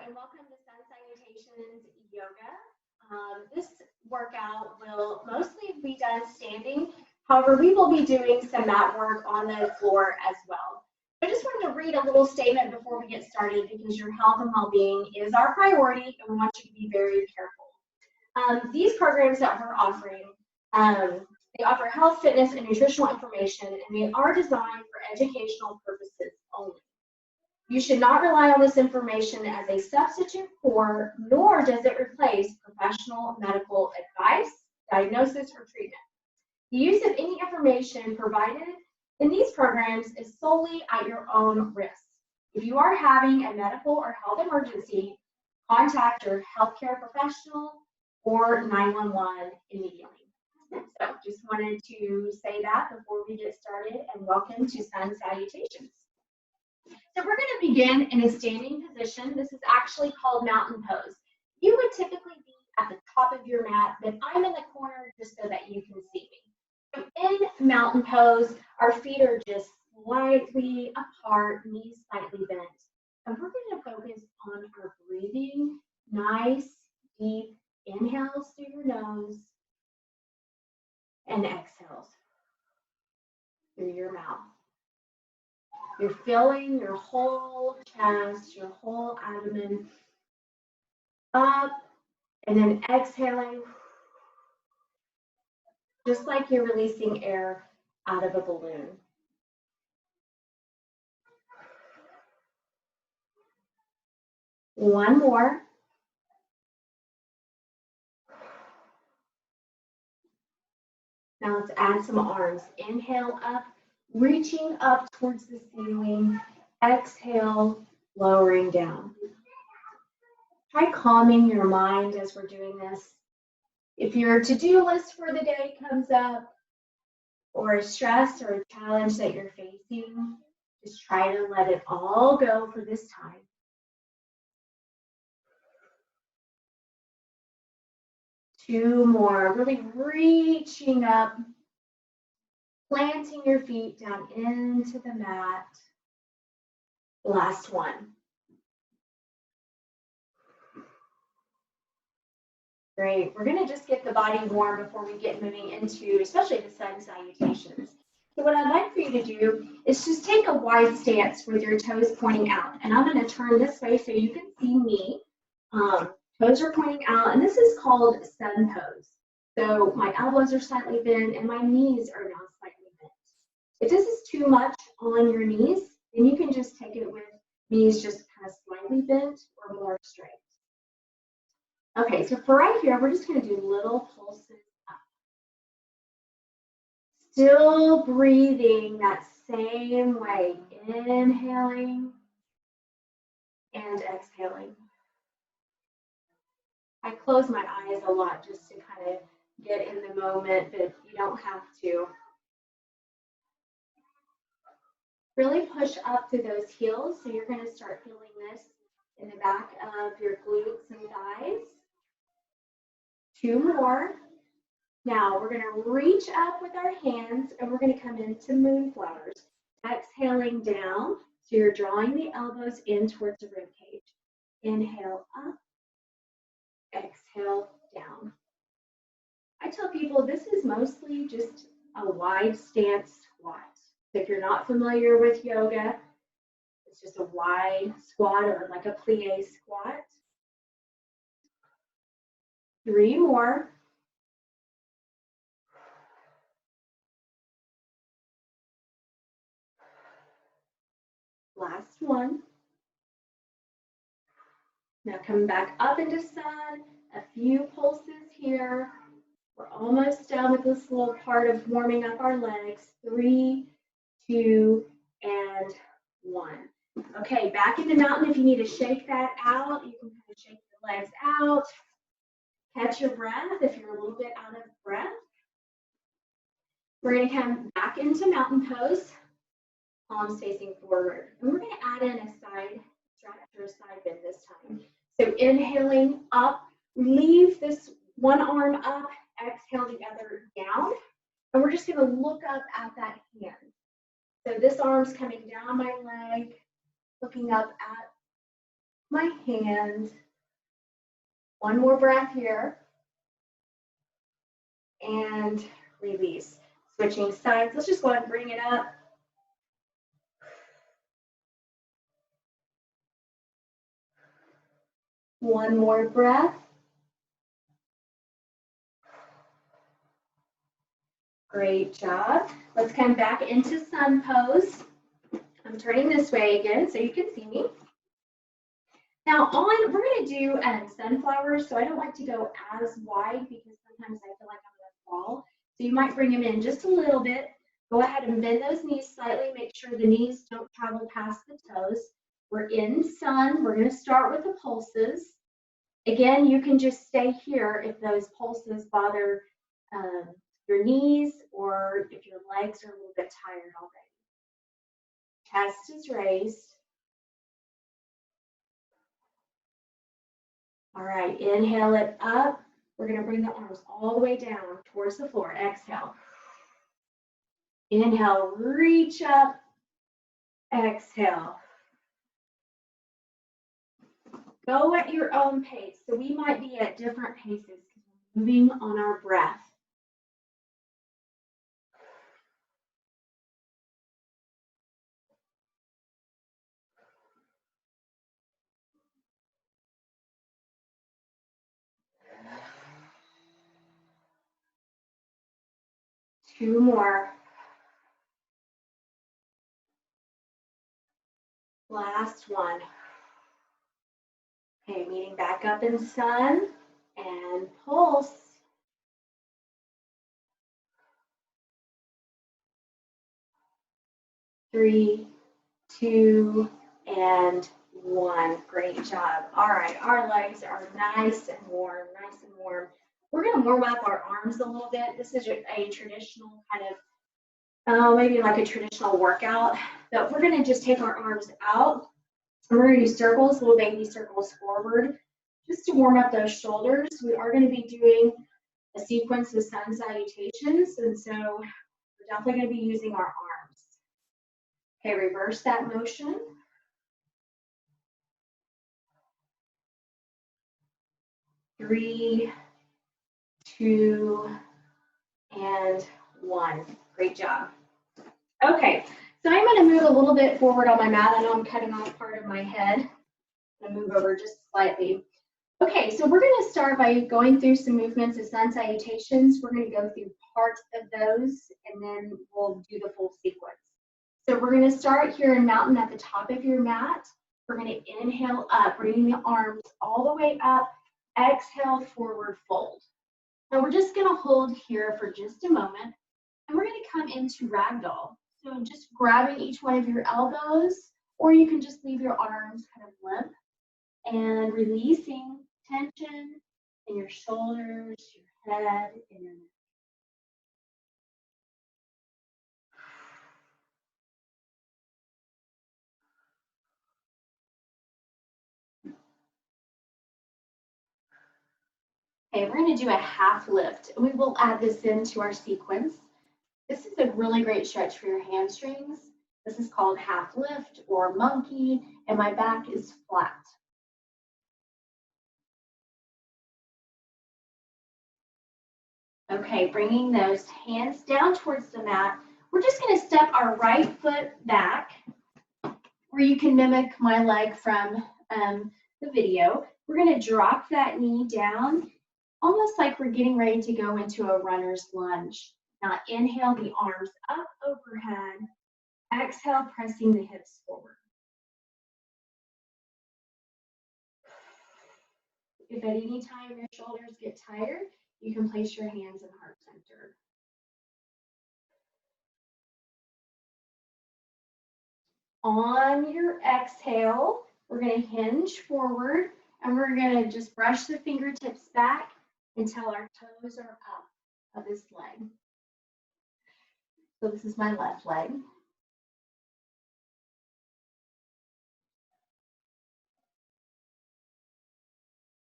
and welcome to Sunsalutations Yoga. This workout will mostly be done standing. However, we will be doing some mat work on the floor as well. I just wanted to read a little statement before we get started because your health and well-being is our priority, and we want you to be very careful. These programs that we're offering, they offer health, fitness, and nutritional information, and they are designed for educational purposes only. You should not rely on this information as a substitute for, nor does it replace professional medical advice, diagnosis, or treatment. The use of any information provided in these programs is solely at your own risk. If you are having a medical or health emergency, contact your healthcare professional or 911 immediately. So just wanted to say that before we get started, and welcome to Sun Salutations. So we're going to begin in a standing position. This is actually called mountain pose. You would typically be at the top of your mat, but I'm in the corner just so that you can see me. So in mountain pose, our feet are just slightly apart, knees slightly bent. And we're going to focus on our breathing. Nice, deep inhales through your nose and exhales through your mouth. You're filling your whole chest, your whole abdomen up, and then exhaling, just like you're releasing air out of a balloon. One more. Now let's add some arms. Inhale up, reaching up towards the ceiling. Exhale, lowering down. Try calming your mind as we're doing this. If your to-do list for the day comes up, or a stress or a challenge that you're facing, just try to let it all go for this time. Two more, really reaching up, planting your feet down into the mat. Last one. Great. We're going to just get the body warm before we get moving into, especially the sun salutations. So what I'd like for you to do is just take a wide stance with your toes pointing out. And I'm going to turn this way so you can see me. Toes are pointing out, and this is called sun pose. So my elbows are slightly bent and my knees are now slightly bent. If this is too much on your knees, then you can just take it with knees just kind of slightly bent or more straight. Okay, so for right here, we're just going to do little pulses up. Still breathing that same way, inhaling and exhaling. I close my eyes a lot just to kind of get in the moment, but you don't have to. Really push up through those heels, so you're going to start feeling this in the back of your glutes and thighs. Two more. Now we're going to reach up with our hands and we're going to come into moonflowers. Exhaling down, so you're drawing the elbows in towards the rib cage. Inhale up, exhale down. I tell people this is mostly just a wide stance squat. So if you're not familiar with yoga, it's just a wide squat or like a plie squat. Three more. Last one. Now come back up into sun. A few pulses here. We're almost done with this little part of warming up our legs. 3, 2, and 1. Okay, back in the mountain. If you need to shake that out, you can kind of shake your legs out. Catch your breath if you're a little bit out of breath. We're going to come back into mountain pose, palms facing forward. And we're going to add in a side stretch or a side bend this time. So inhaling up, leave this one arm up, exhale the other down. And we're just going to look up at that hand. So this arm's coming down my leg, looking up at my hand. One more breath here. And release. Switching sides. Let's just go ahead and bring it up. One more breath. Great job. Let's come back into sun pose. I'm turning this way again so you can see me. Now we're going to do sunflowers, so I don't like to go as wide because sometimes I feel like I'm going to fall. So you might bring them in just a little bit. Go ahead and bend those knees slightly. Make sure the knees don't travel past the toes. We're in sun. We're going to start with the pulses. Again, you can just stay here if those pulses bother your knees or if your legs are a little bit tired already. Chest is raised. All right, inhale it up. We're going to bring the arms all the way down towards the floor. Exhale. Inhale, reach up. Exhale. Go at your own pace. So we might be at different paces because we're moving on our breath. Two more. Last one. Okay, meeting back up in sun and pulse. 3, 2, and 1. Great job. All right, our legs are nice and warm, nice and warm. We're going to warm up our arms a little bit. This is a traditional kind of, maybe like a traditional workout, but we're going to just take our arms out. And we're going to do circles, little baby circles forward, just to warm up those shoulders. We are going to be doing a sequence of sun salutations, and so we're definitely going to be using our arms. Okay, reverse that motion. 3, 2, and 1. Great job. Okay, so I'm going to move a little bit forward on my mat. I know I'm cutting off part of my head. I'm going to move over just slightly. Okay, so we're going to start by going through some movements of sun salutations. We're going to go through parts of those, and then we'll do the full sequence. So we're going to start here in mountain at the top of your mat. We're going to inhale up, bringing the arms all the way up. Exhale, forward fold. Now we're just going to hold here for just a moment, and we're going to come into ragdoll. So just grabbing each one of your elbows, or you can just leave your arms kind of limp, and releasing tension in your shoulders, your head, and your neck. Okay, we're going to do a half lift. We will add this into our sequence. This is a really great stretch for your hamstrings. This is called half lift or monkey, and my back is flat. Okay, bringing those hands down towards the mat. We're just going to step our right foot back, or you can mimic my leg from the video. We're going to drop that knee down, almost like we're getting ready to go into a runner's lunge. Now inhale the arms up overhead. Exhale, pressing the hips forward. If at any time your shoulders get tired, you can place your hands in heart center. On your exhale, we're going to hinge forward, and we're going to just brush the fingertips back until our toes are up of this leg. So this is my left leg.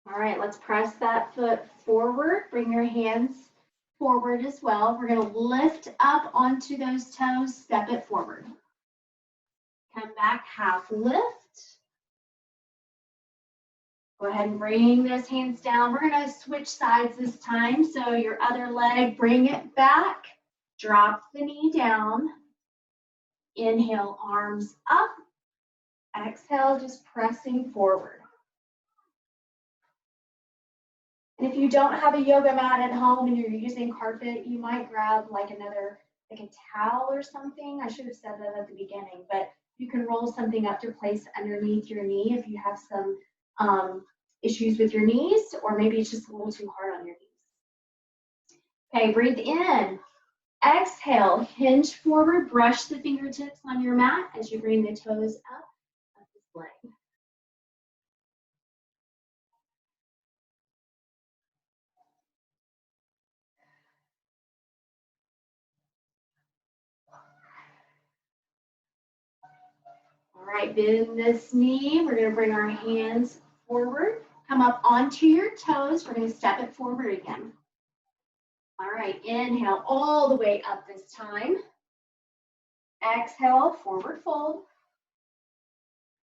All right, let's press that foot forward. Bring your hands forward as well. We're going to lift up onto those toes, step it forward. Come back, half lift. Go ahead and bring those hands down. We're going to switch sides this time. So your other leg, bring it back. Drop the knee down. Inhale, arms up. Exhale, just pressing forward. And if you don't have a yoga mat at home and you're using carpet, you might grab like a towel or something. I should have said that at the beginning, but you can roll something up to place underneath your knee if you have some issues with your knees, or maybe it's just a little too hard on your knees. Okay, breathe in. Exhale, hinge forward, brush the fingertips on your mat as you bring the toes up this leg. All right, bend this knee. We're going to bring our hands forward. Come up onto your toes. We're going to step it forward again. All right, inhale all the way up this time. Exhale, forward fold.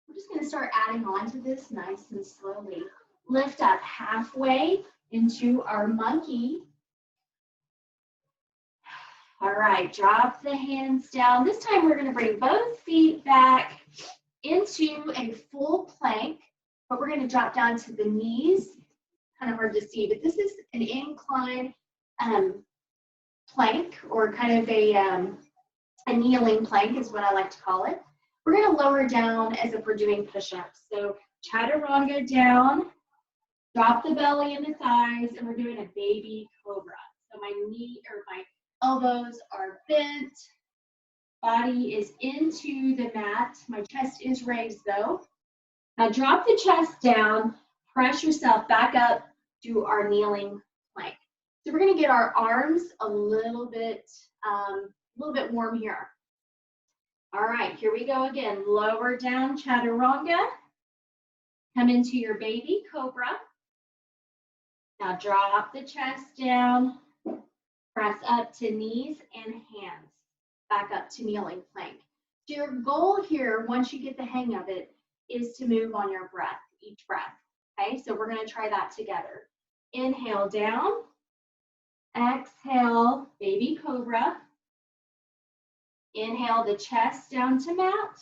We're just going to start adding on to this nice and slowly. Lift up halfway into our monkey. All right, drop the hands down. This time we're going to bring both feet back into a full plank, but we're going to drop down to the knees. Kind of hard to see, but this is an incline plank, or kind of a kneeling plank is what I like to call it. We're going to lower down as if we're doing push-ups. So chaturanga down, drop the belly and the thighs, and we're doing a baby cobra. So my knee or my elbows are bent, body is into the mat. My chest is raised though. Now drop the chest down, press yourself back up to our kneeling plank. So we're going to get our arms a little bit warm here. All right, here we go again. Lower down, chaturanga. Come into your baby cobra. Now drop the chest down. Press up to knees and hands. Back up to kneeling plank. So your goal here, once you get the hang of it, is to move on your breath, each breath. Okay, so we're going to try that together. Inhale down. Exhale, baby cobra. Inhale the chest down to mat.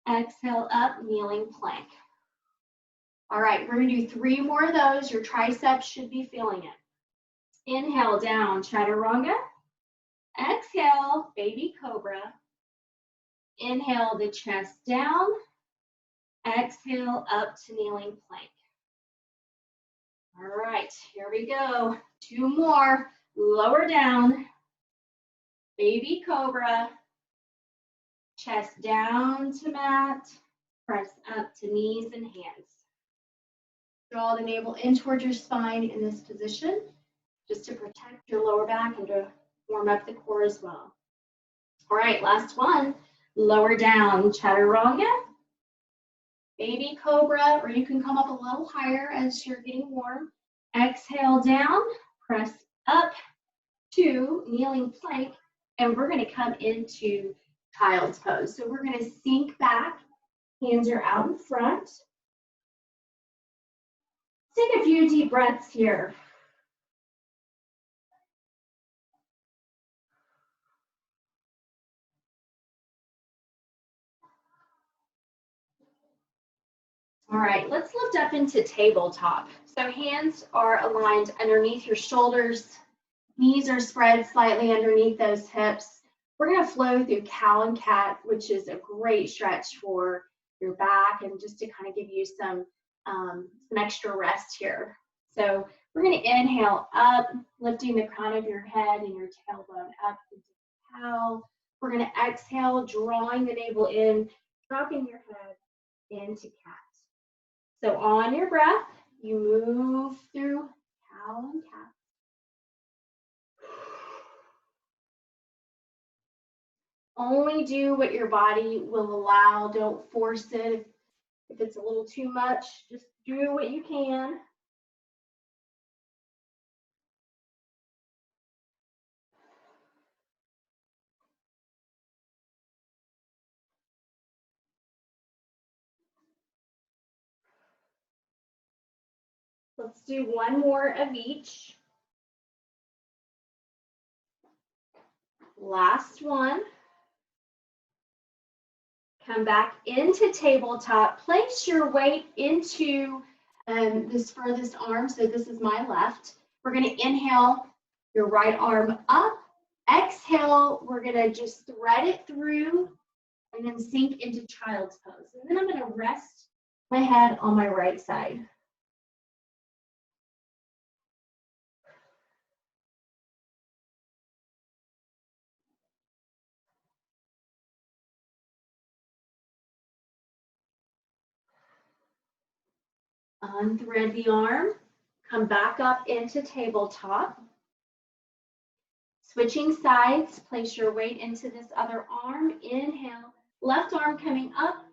Exhale up, kneeling plank. All right, we're going to do 3 more of those. Your triceps should be feeling it. Inhale down, chaturanga. Exhale, baby cobra. Inhale the chest down. Exhale up to kneeling plank. All right, here we go. 2 more. Lower down. Baby cobra. Chest down to mat. Press up to knees and hands. Draw the navel in towards your spine in this position, just to protect your lower back and to warm up the core as well. All right, last one. Lower down, chaturanga. Baby cobra, or you can come up a little higher as you're getting warm. Exhale down, press up to kneeling plank, and we're going to come into child's pose. So we're going to sink back, hands are out in front. Take a few deep breaths here. All right, let's lift up into tabletop. So hands are aligned underneath your shoulders. Knees are spread slightly underneath those hips. We're going to flow through cow and cat, which is a great stretch for your back and just to kind of give you some extra rest here. So we're going to inhale up, lifting the crown of your head and your tailbone up into cow. We're going to exhale, drawing the navel in, dropping your head into cat. So on your breath, you move through cow and cat. Only do what your body will allow. Don't force it. If it's a little too much, just do what you can. Let's do one more of each. Last one. Come back into tabletop. Place your weight into this furthest arm. So this is my left. We're going to inhale your right arm up. Exhale, we're going to just thread it through and then sink into child's pose. And then I'm going to rest my head on my right side. Unthread the arm. Come back up into tabletop. Switching sides, place your weight into this other arm. Inhale, left arm coming up,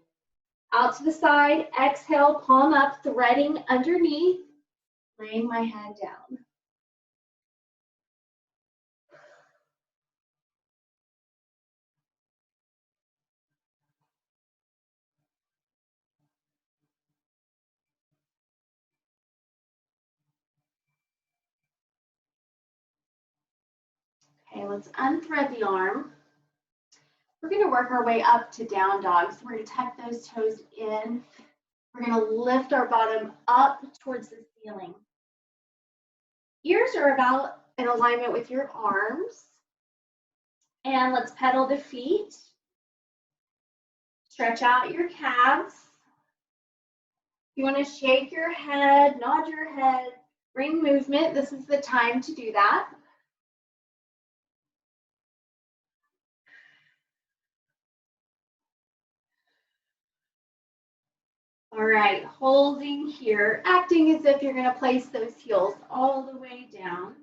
out to the side. Exhale, palm up, threading underneath, laying my head down. Okay, let's unthread the arm. We're going to work our way up to down dog. So we're going to tuck those toes in. We're going to lift our bottom up towards the ceiling. Ears are about in alignment with your arms. And let's pedal the feet. Stretch out your calves. You want to shake your head, nod your head, bring movement. This is the time to do that. All right, holding here, acting as if you're going to place those heels all the way down.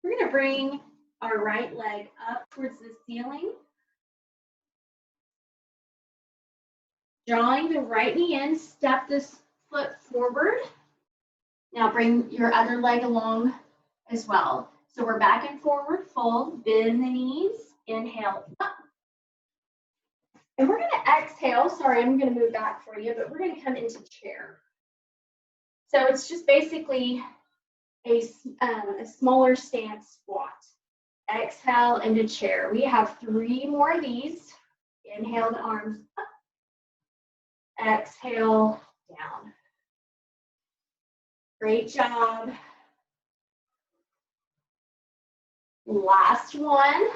We're going to bring our right leg up towards the ceiling. Drawing the right knee in, step this foot forward. Now bring your other leg along as well. So we're back and forward fold, bend the knees, inhale up. And we're going to exhale. Sorry, I'm going to move back for you, but we're going to come into chair. So it's just basically a smaller stance squat. Exhale into chair. We have 3 more of these. Inhale the arms up. Exhale down. Great job. Last one.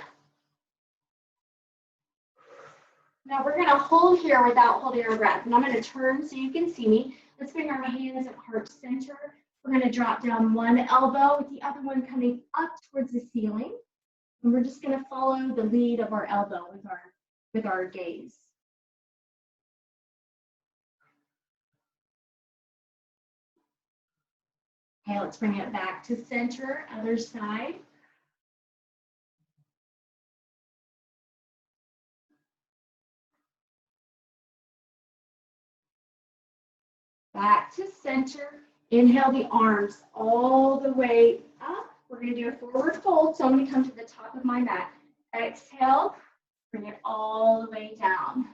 Now we're going to hold here without holding our breath. And I'm going to turn so you can see me. Let's bring our hands at heart center. We're going to drop down one elbow with the other one coming up towards the ceiling. And we're just going to follow the lead of our elbow with our gaze. Okay, let's bring it back to center, other side. Back to center. Inhale the arms all the way up. We're going to do a forward fold, so I'm going to come to the top of my mat. Exhale, bring it all the way down.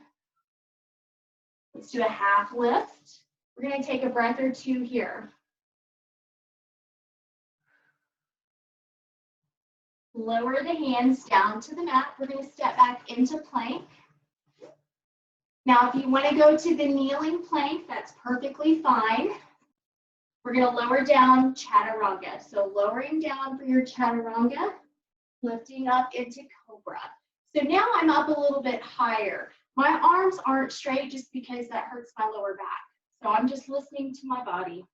Let's do a half lift. We're going to take a breath or two here. Lower the hands down to the mat. We're going to step back into plank. Now, if you want to go to the kneeling plank, that's perfectly fine. We're going to lower down chaturanga. So lowering down for your chaturanga, lifting up into cobra. So now I'm up a little bit higher. My arms aren't straight just because that hurts my lower back. So I'm just listening to my body.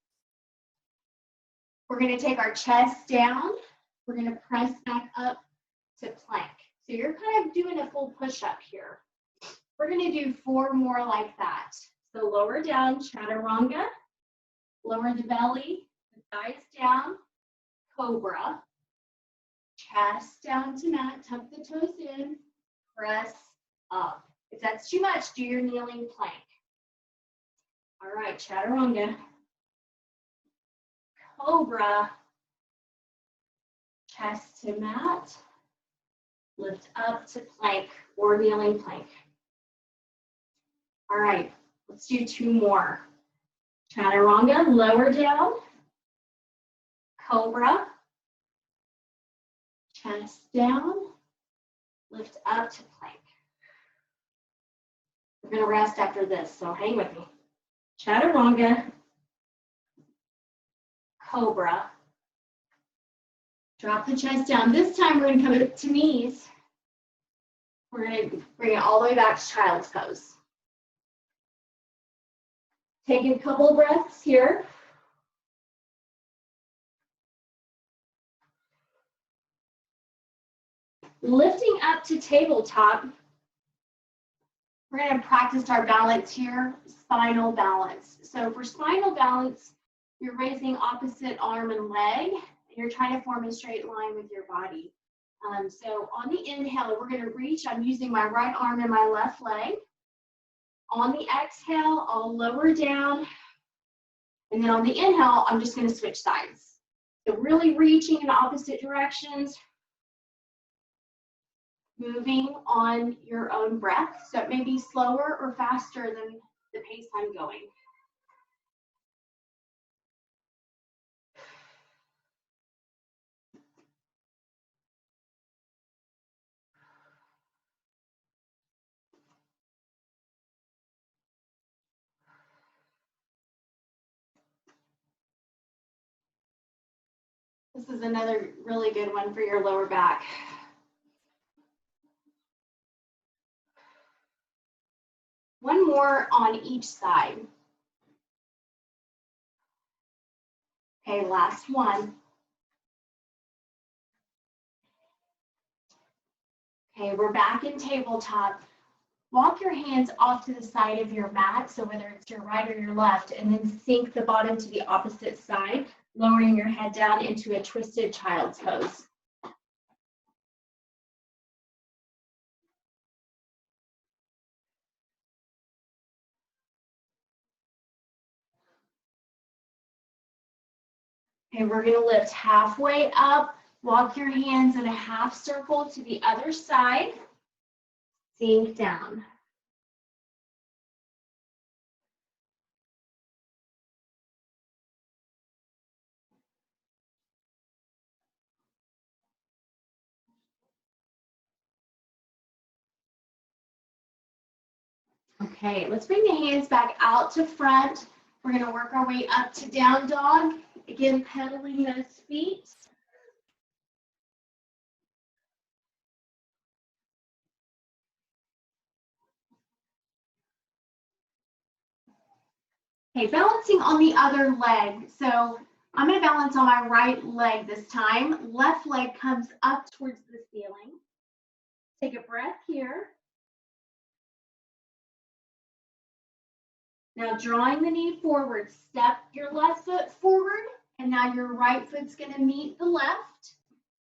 We're going to take our chest down. We're going to press back up to plank. So you're kind of doing a full push-up here. We're going to do 4 more like that. So lower down, chaturanga. Lower the belly, the thighs down, cobra. Chest down to mat, tuck the toes in, press up. If that's too much, do your kneeling plank. All right, chaturanga. Cobra. Chest to mat. Lift up to plank or kneeling plank. All right, let's do 2 more. Chaturanga, lower down. cobra, chest down, lift up to plank. We're going to rest after this, so hang with me. Chaturanga, cobra, drop the chest down. This time we're going to come to knees. We're going to bring it all the way back to child's pose. Taking a couple of breaths here. Lifting up to tabletop. We're going to practice our balance here, spinal balance. So for spinal balance, you're raising opposite arm and leg, and you're trying to form a straight line with your body. So on the inhale, we're going to reach. I'm using my right arm and my left leg. On the exhale, I'll lower down. And then on the inhale, I'm just going to switch sides. So really reaching in opposite directions. Moving on your own breath. So it may be slower or faster than the pace I'm going. This is another really good one for your lower back. One more on each side. Okay, last one. Okay, we're back in tabletop. Walk your hands off to the side of your mat, so whether it's your right or your left, and then sink the bottom to the opposite side, lowering your head down into a twisted child's pose. Okay, we're going to lift halfway up, walk your hands in a half circle to the other side, sink down. Okay, let's bring the hands back out to front. We're going to work our way up to down dog. Again, pedaling those feet. Okay, balancing on the other leg. So I'm going to balance on my right leg this time. Left leg comes up towards the ceiling. Take a breath here. Now drawing the knee forward, step your left foot forward, and now your right foot's going to meet the left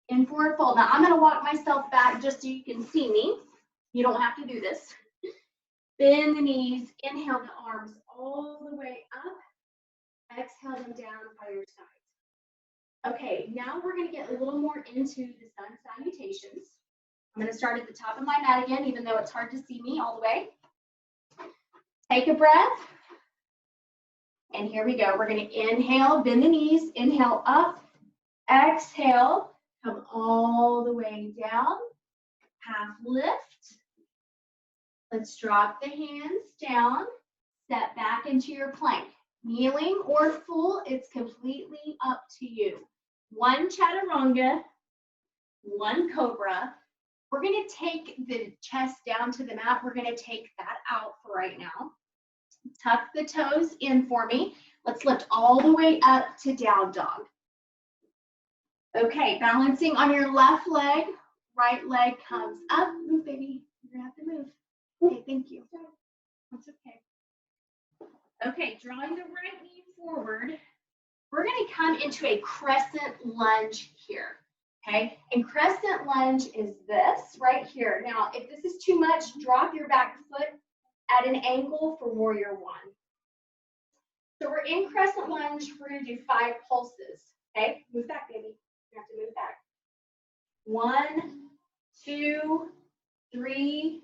in forward fold. Now I'm going to walk myself back just so you can see me. You don't have to do this. Bend the knees, inhale the arms all the way up, exhale them down by your sides. Okay, now we're going to get a little more into the sun salutations. I'm going to start at the top of my mat again, even though it's hard to see me all the way. Take a breath. And here we go. We're going to inhale, bend the knees, inhale up, exhale, come all the way down, half lift. Let's drop the hands down, step back into your plank. Kneeling or full, it's completely up to you. One chaturanga, one cobra. We're going to take the chest down to the mat. We're going to take that out for right now. Tuck the toes in for me. Let's lift all the way up to down dog. Okay, balancing on your left leg. Right leg comes up. Move, baby. You're going to have to move. Okay, thank you. That's okay. Okay, drawing the right knee forward. We're going to come into a crescent lunge here. Okay, and crescent lunge is this right here. Now, if this is too much, drop your back foot at an angle for warrior one. So we're in crescent lunge. We're going to do 5 pulses. Okay, move back, baby. You have to move back. 1, 2, 3,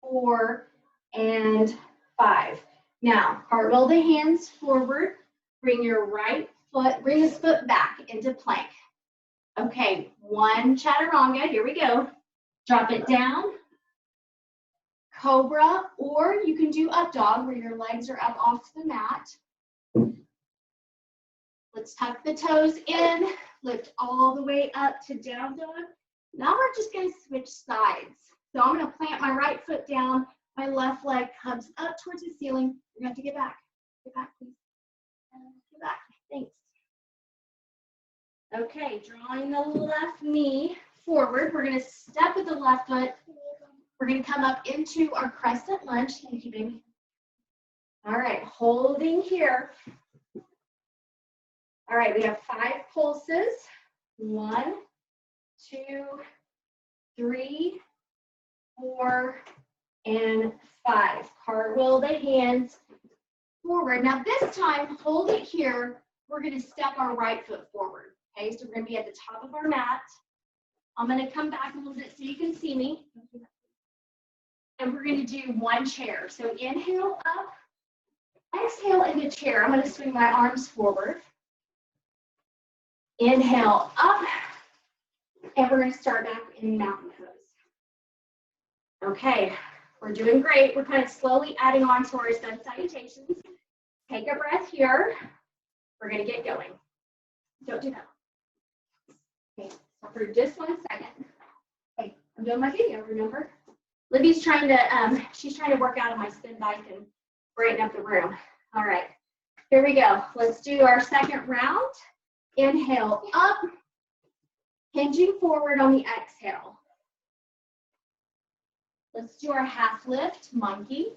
4, and 5. Now, cartwheel the hands forward. Bring your right foot, bring this foot back into plank. Okay, one chaturanga, here we go. Drop it down, cobra, or you can do up dog where your legs are up off the mat. Let's tuck the toes in, lift all the way up to down dog. Now we're just gonna switch sides. So I'm gonna plant my right foot down, my left leg comes up towards the ceiling. You're gonna have to get back please. Get back, thanks. Okay, drawing the left knee forward. We're gonna step with the left foot. We're gonna come up into our crescent lunge. Thank you, baby. All right, holding here. All right, we have 5 pulses. 1, 2, 3, 4, and 5. Cartwheel the hands forward. Now this time, hold it here. We're gonna step our right foot forward. Okay, so we're gonna be at the top of our mat. I'm gonna come back a little bit so you can see me. And we're gonna do 1 chair. So inhale up, exhale into chair. I'm gonna swing my arms forward. Inhale up, and we're gonna start back in mountain pose. Okay, we're doing great. We're kind of slowly adding on to our sun salutations. Take a breath here. We're gonna get going. Don't do that. Okay, so for just 1 second. Okay, I'm doing my video, remember? Libby's trying to, she's trying to work out on my spin bike and brighten up the room. All right, here we go. Let's do our second round. Inhale up, hinging forward on the exhale. Let's do our half lift, monkey.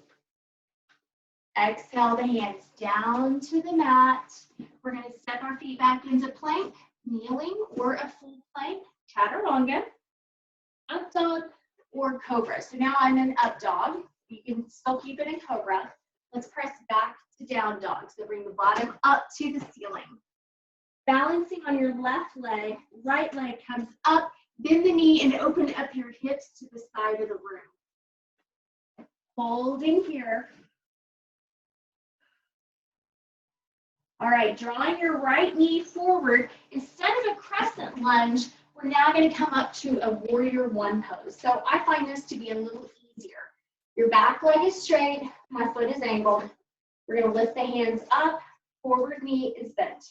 Exhale the hands down to the mat. We're gonna step our feet back into plank, kneeling or a full plank, chaturanga, up dog, or cobra. So now I'm in up dog. You can still keep it in cobra. Let's press back to down dog. So bring the bottom up to the ceiling. Balancing on your left leg, right leg comes up, bend the knee and open up your hips to the side of the room. Holding here. All right, drawing your right knee forward. Instead of a crescent lunge, we're now going to come up to a warrior 1 pose. So I find this to be a little easier. Your back leg is straight, my foot is angled. We're going to lift the hands up, forward knee is bent.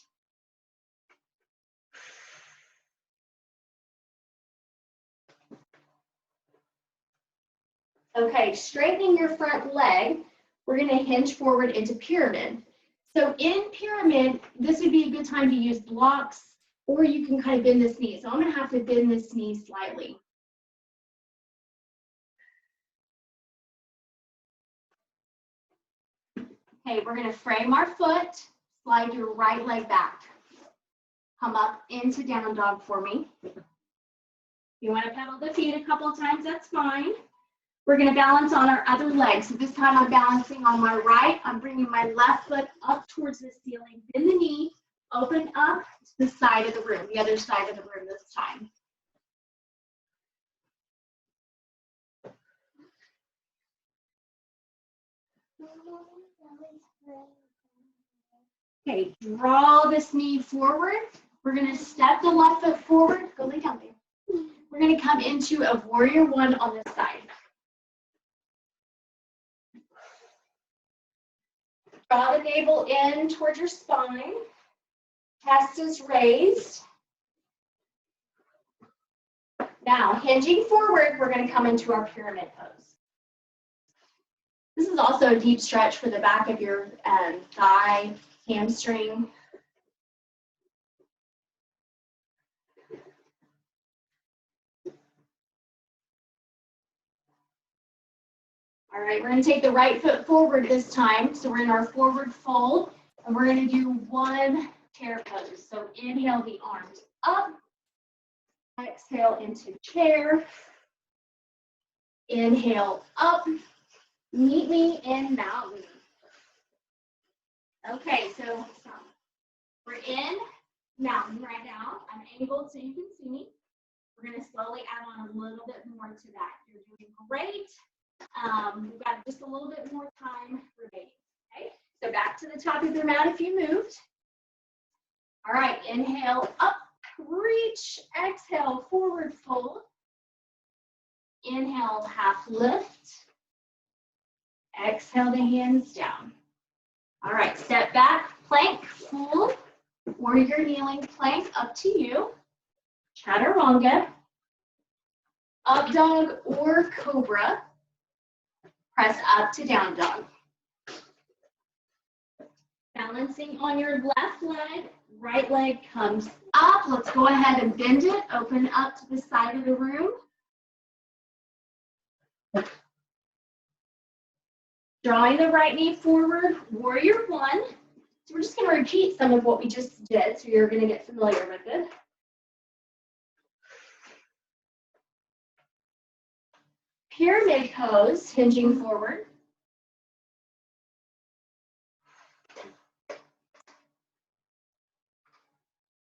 Okay, straightening your front leg, we're going to hinge forward into pyramid. So in pyramid, this would be a good time to use blocks, or you can kind of bend this knee. So I'm going to have to bend this knee slightly. Okay, we're going to frame our foot, slide your right leg back. Come up into down dog for me. If you want to pedal the feet a couple of times, that's fine. We're going to balance on our other leg. So this time I'm balancing on my right. I'm bringing my left foot up towards the ceiling. Bend the knee, open up to the side of the room, the other side of the room this time. Okay, draw this knee forward. We're going to step the left foot forward. Go lay down there. We're going to come into a warrior 1 on this side. Draw the navel in towards your spine. Chest is raised. Now, hinging forward, we're going to come into our pyramid pose. This is also a deep stretch for the back of your thigh, hamstring. All right, we're going to take the right foot forward this time. So we're in our forward fold, and we're going to do 1 chair pose. So inhale the arms up, exhale into chair, inhale up, meet me in mountain. Okay, so we're in mountain right now. I'm angled so you can see me. We're going to slowly add on a little bit more to that. You're doing great. We've got just a little bit more time remaining. Okay, so back to the top of your mat if you moved. All right, inhale, up, reach, exhale, forward fold. Inhale, half lift. Exhale the hands down. All right, step back, plank, full warrior kneeling plank, up to you. Chaturanga, up dog or cobra. Press up to down dog. Balancing on your left leg, right leg comes up. Let's go ahead and bend it, open up to the side of the room. Drawing the right knee forward, warrior one. So we're just going to repeat some of what we just did, so you're going to get familiar with it. Pyramid pose, hinging forward.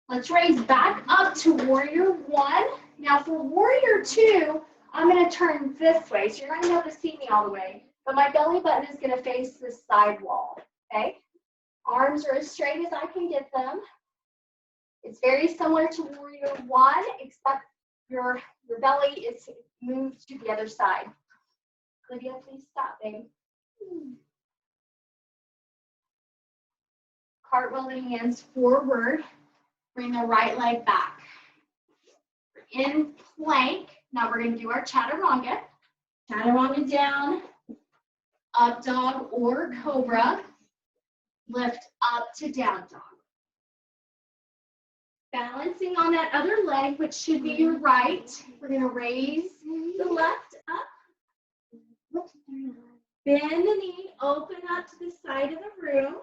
Let's raise back up to warrior one. Now for warrior two, I'm going to turn this way, so you're not going to be able to see me all the way, but my belly button is going to face the side wall, okay? Arms are as straight as I can get them. It's very similar to warrior one, except your belly is moved to the other side. Lydia, please stop, babe. Cartwheel the hands forward. Bring the right leg back. In plank, now we're going to do our chaturanga. Chaturanga down, up dog or cobra. Lift up to down dog. Balancing on that other leg, which should be your right. We're going to raise the left up. Bend the knee, open up to the side of the room.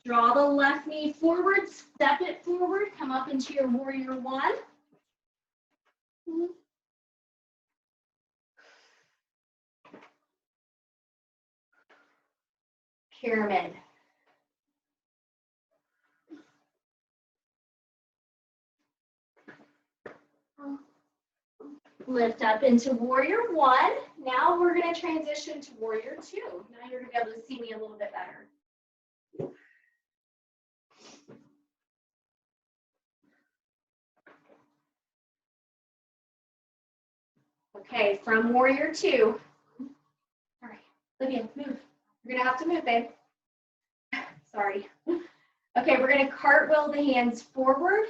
Draw the left knee forward, step it forward, come up into your warrior one. Pyramid. Lift up into warrior one. Now we're going to transition to warrior two. Now you're going to be able to see me a little bit better. Okay, from warrior two. All right, Olivia, move. You're going to have to move, babe. Sorry. Okay, we're going to cartwheel the hands forward.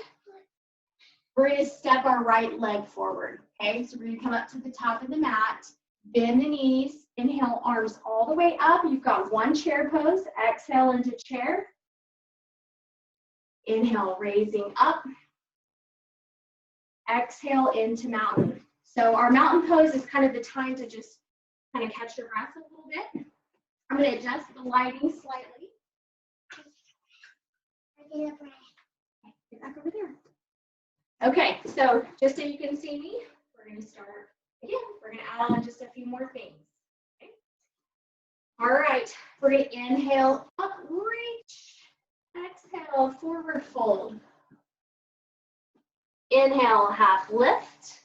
We're going to step our right leg forward. Okay, so we're going to come up to the top of the mat, bend the knees, inhale, arms all the way up. You've got one chair pose. Exhale into chair. Inhale, raising up. Exhale into mountain. So our mountain pose is kind of the time to just kind of catch your breath a little bit. I'm going to adjust the lighting slightly. Get back over there. Okay, so just so you can see me, we're going to start again. We're going to add on just a few more things. Okay. All right, we're going to inhale, up, reach. Exhale, forward fold. Inhale, half lift.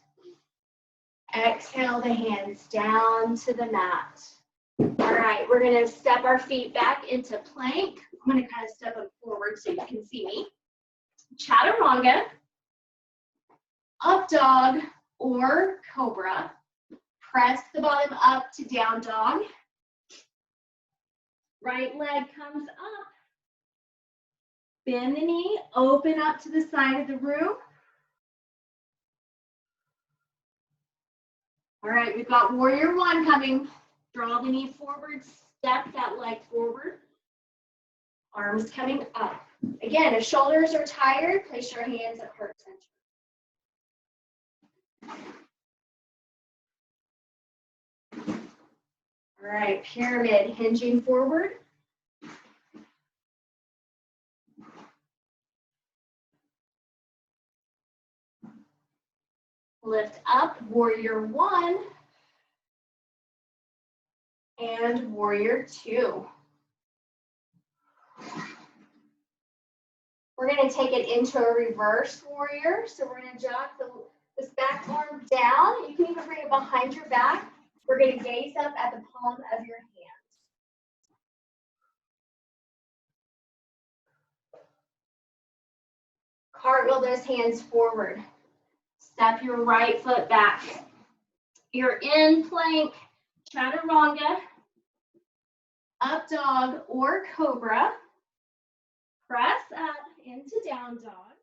Exhale the hands down to the mat. All right, we're going to step our feet back into plank. I'm going to kind of step them forward so you can see me. Chaturanga, up dog or cobra. Press the bottom up to down dog. Right leg comes up. Bend the knee, open up to the side of the room. All right, we've got warrior one coming. Draw the knee forward, step that leg forward. Arms coming up. Again, if shoulders are tired, place your hands at heart center. All right, pyramid, hinging forward. Lift up, warrior one. And warrior two. We're going to take it into a reverse warrior. So we're going to jog this back arm down. You can even bring it behind your back. We're going to gaze up at the palm of your hand. Cartwheel those hands forward. Step your right foot back. You're in plank, chaturanga, up dog or cobra. Press up into down dog.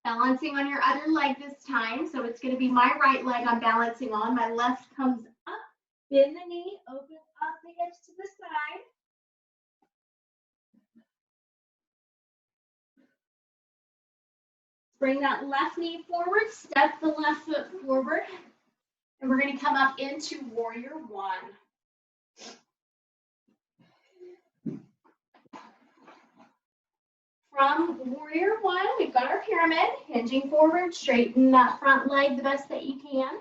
Balancing on your other leg this time. So it's going to be my right leg I'm balancing on. My left comes up. Bend the knee, open up the hips to the side. Bring that left knee forward, step the left foot forward, and we're going to come up into warrior one. From warrior one, we've got our pyramid, hinging forward, straighten that front leg the best that you can.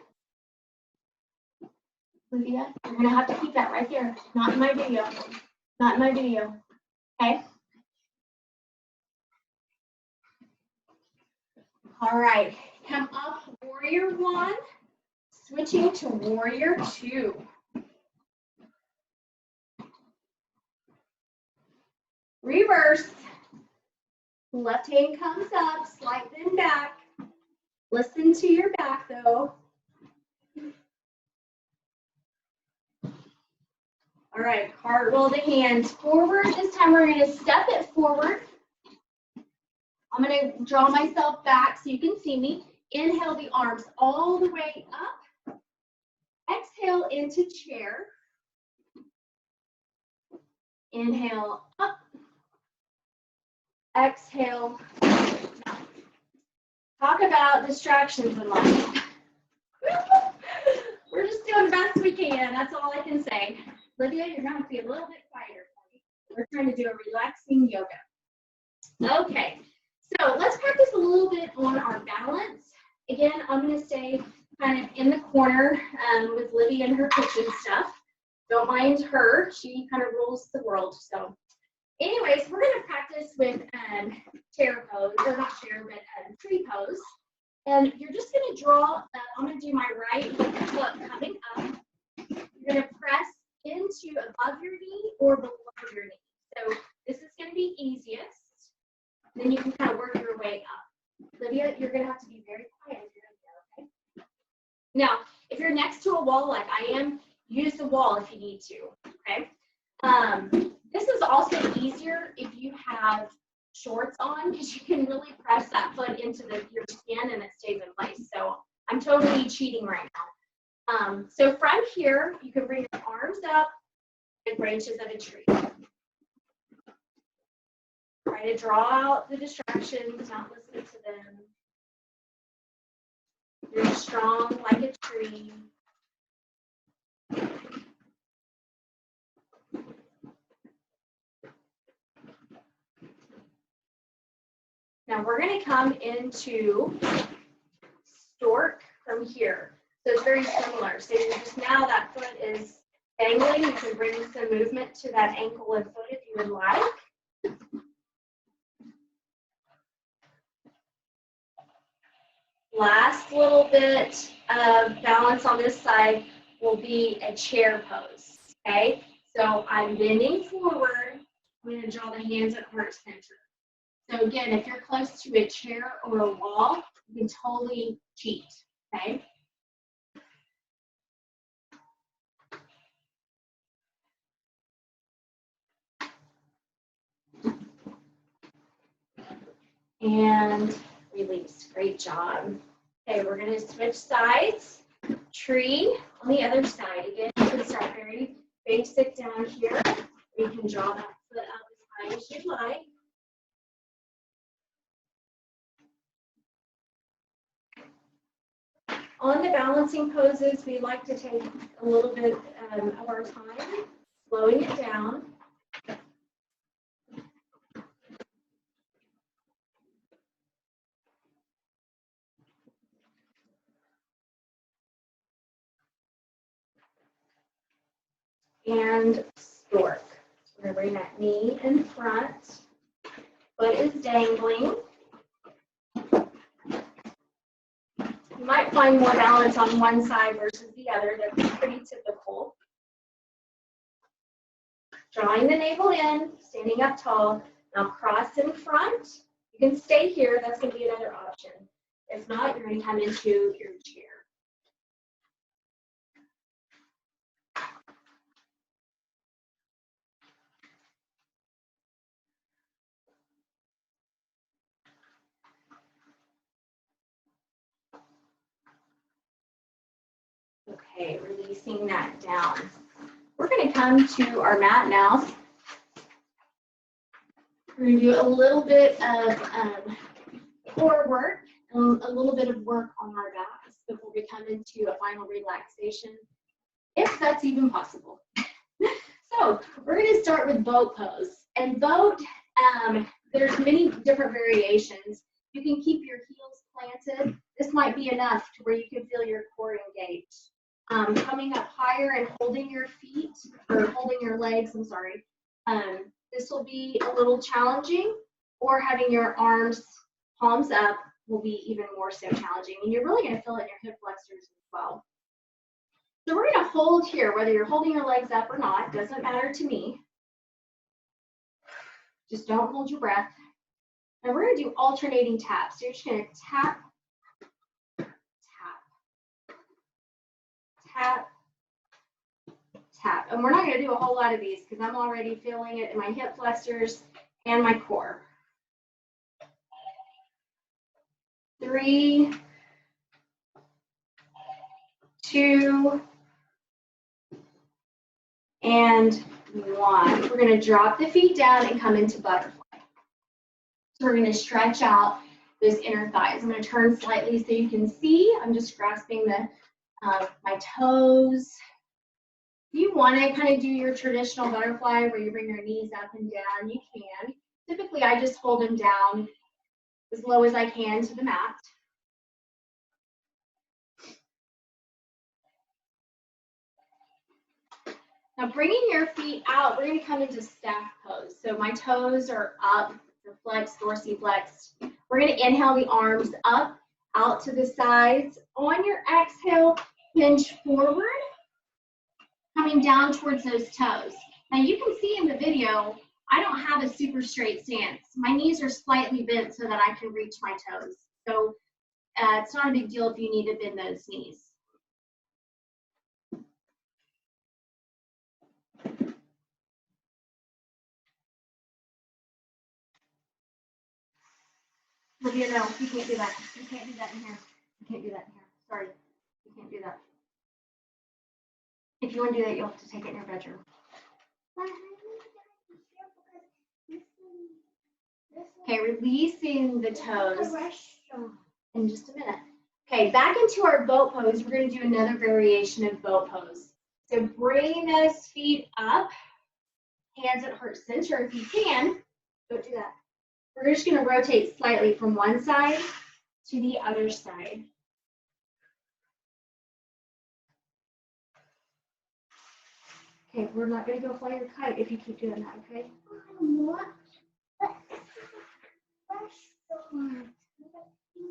Olivia, you're going to have to keep that right there, not in my video, not in my video, okay? All right, come up warrior one, switching to warrior two. Reverse. Left hand comes up, slight bend back. Listen to your back though. All right, cartwheel the hands forward. This time we're going to step it forward. I'm going to draw myself back so you can see me. Inhale the arms all the way up. Exhale into chair. Inhale up. Exhale down. Talk about distractions in life. We're just doing the best we can. That's all I can say. Olivia, you're going to have to be a little bit quieter for me. We're trying to do a relaxing yoga. Okay. So let's practice a little bit on our balance. Again, I'm going to stay kind of in the corner with Livy and her kitchen stuff. Don't mind her. She kind of rules the world. So anyways, we're going to practice with chair pose, or not chair, but tree pose. And you're just going to draw, I'm going to do my right foot coming up. You're going to press into above your knee or below your knee. So this is going to be easiest. Then you can kind of work your way up. Olivia, you're going to have to be very quiet if you're in there, okay? Now, if you're next to a wall like I am, use the wall if you need to, okay? This is also easier if you have shorts on because you can really press that foot into your skin and it stays in place. So I'm totally cheating right now. So from here, you can bring your arms up and branches of a tree. Try to draw out the distractions, not listen to them. You're strong like a tree. Now we're going to come into stork from here. So it's very similar. So you're just now that foot is dangling. You can bring some movement to that ankle and foot if you would like. Last little bit of balance on this side will be a chair pose, okay? So I'm bending forward. I'm going to draw the hands at heart center. So again, if you're close to a chair or a wall, you can totally cheat, okay? And release. Great job. Okay, we're going to switch sides. Tree on the other side. Again, you can start very basic down here. You can draw that foot up as high as you like. On the balancing poses, we like to take a little bit of our time, slowing it down. And stork. So we're going to bring that knee in front. Foot is dangling. You might find more balance on one side versus the other. That's pretty typical. Drawing the navel in, standing up tall. Now cross in front. You can stay here, that's going to be another option. If not, you're going to come into your chair. Okay, releasing that down. We're going to come to our mat now. We're going to do a little bit of core work and a little bit of work on our backs before we come into a final relaxation, if that's even possible. So we're going to start with boat pose. And boat, there's many different variations. You can keep your heels planted. This might be enough to where you can feel your core engaged. Coming up higher and holding your feet, or holding your legs, I'm sorry. This will be a little challenging, or having your arms palms up will be even more so challenging. And you're really going to feel it in your hip flexors as well. So we're going to hold here, whether you're holding your legs up or not, doesn't matter to me. Just don't hold your breath. And we're going to do alternating taps. So you're just going to tap, tap, tap, tap. And we're not going to do a whole lot of these because I'm already feeling it in my hip flexors and my core. 3, 2, and 1. We're going to drop the feet down and come into butterfly. So we're going to stretch out those inner thighs. I'm going to turn slightly so you can see. I'm just grasping the my toes. If you want to kind of do your traditional butterfly where you bring your knees up and down, you can. Typically, I just hold them down as low as I can to the mat. Now, bringing your feet out, we're going to come into staff pose. So my toes are up, they're flexed, dorsiflexed. We're going to inhale the arms up, out to the sides. On your exhale, hinge forward, coming down towards those toes. Now, you can see in the video, I don't have a super straight stance. My knees are slightly bent so that I can reach my toes. So it's not a big deal if you need to bend those knees. Olivia, no, you can't do that. You can't do that in here. You can't do that in here. Sorry, you can't do that. If you want to do that, you'll have to take it in your bedroom. Okay, releasing the toes in just a minute. Okay, back into our boat pose. We're going to do another variation of boat pose. So bring those feet up, hands at heart center if you can. Don't do that. We're just going to rotate slightly from one side to the other side. Okay, we're not going to go fly your kite if you keep doing that, okay? What?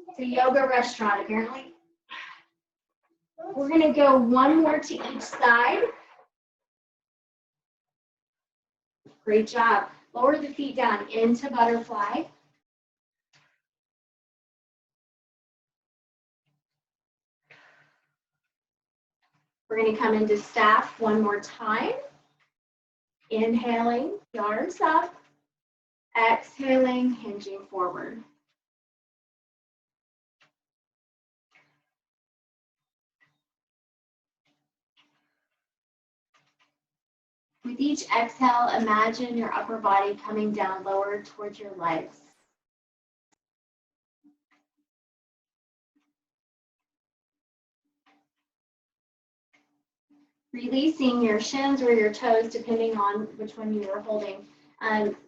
It's a yoga restaurant, apparently. We're going to go one more to each side. Great job. Lower the feet down into butterfly. We're going to come into staff one more time. Inhaling, the arms up. Exhaling, hinging forward. With each exhale, imagine your upper body coming down lower towards your legs. Releasing your shins or your toes, depending on which one you are holding.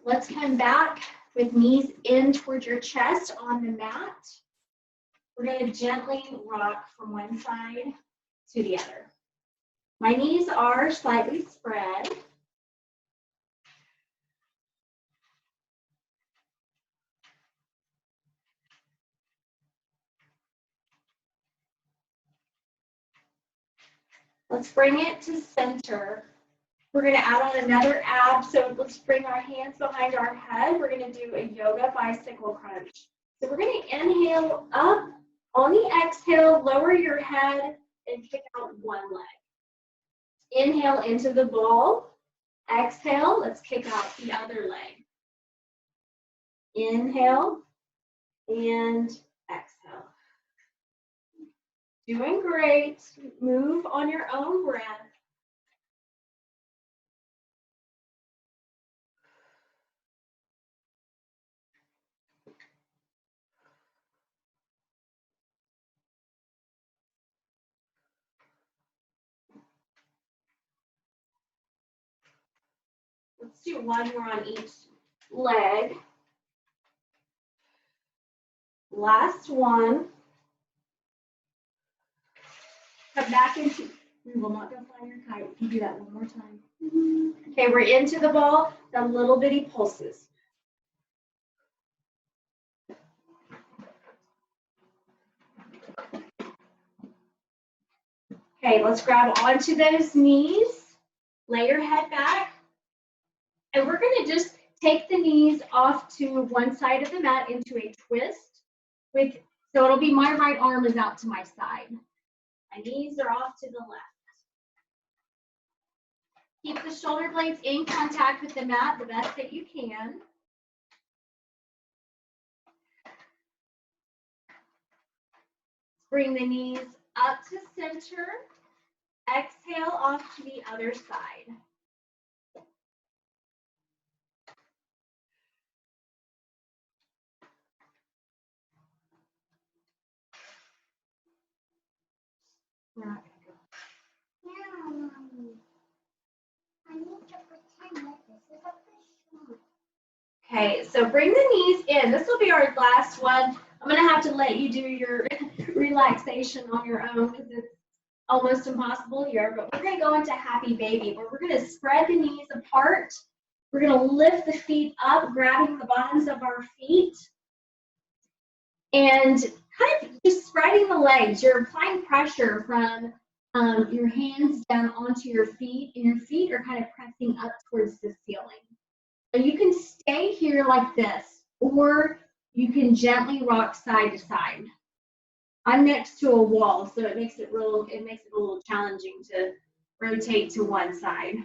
Let's come back with knees in towards your chest on the mat. We're going to gently rock from one side to the other. My knees are slightly spread. Let's bring it to center. We're going to add on another ab. So let's bring our hands behind our head. We're going to do a yoga bicycle crunch. So we're going to inhale up. On the exhale, lower your head and kick out one leg. Inhale into the ball. Exhale, let's kick out the other leg. Inhale and exhale. Doing great. Move on your own breath. Let's do one more on each leg. Last one. Come back into, we will not go fly your kite. We can do that one more time. Okay, we're into the ball, the little bitty pulses. Okay, let's grab onto those knees, lay your head back, and we're gonna just take the knees off to one side of the mat into a twist. So it'll be my right arm is out to my side. My knees are off to the left. Keep the shoulder blades in contact with the mat the best that you can. Bring the knees up to center. Exhale off to the other side. We're not gonna go. No, I need to pretend that this is a fish. Okay, so bring the knees in. This will be our last one. I'm gonna have to let you do your relaxation on your own because it's almost impossible here, but we're gonna go into happy baby where we're gonna spread the knees apart. We're gonna lift the feet up, grabbing the bottoms of our feet and kind of just spreading the legs. You're applying pressure from your hands down onto your feet, and your feet are kind of pressing up towards the ceiling. So you can stay here like this, or you can gently rock side to side. I'm next to a wall, so it makes it a little challenging to rotate to one side.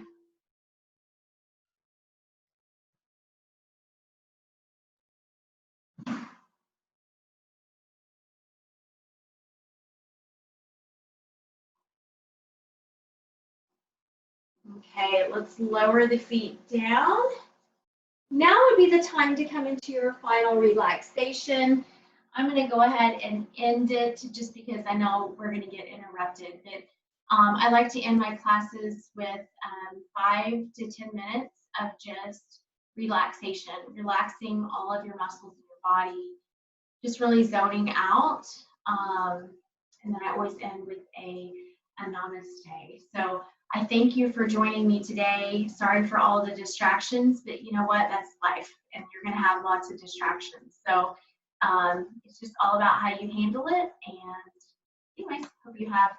Okay, let's lower the feet down. Now would be the time to come into your final relaxation. I'm going to go ahead and end it just because I know we're going to get interrupted. But I like to end my classes with 5 to 10 minutes of just relaxation, relaxing all of your muscles in your body, just really zoning out. And then I always end with a namaste. So I thank you for joining me today. Sorry for all the distractions, but you know what? That's life, and you're going to have lots of distractions. So it's just all about how you handle it. And anyways, hope you have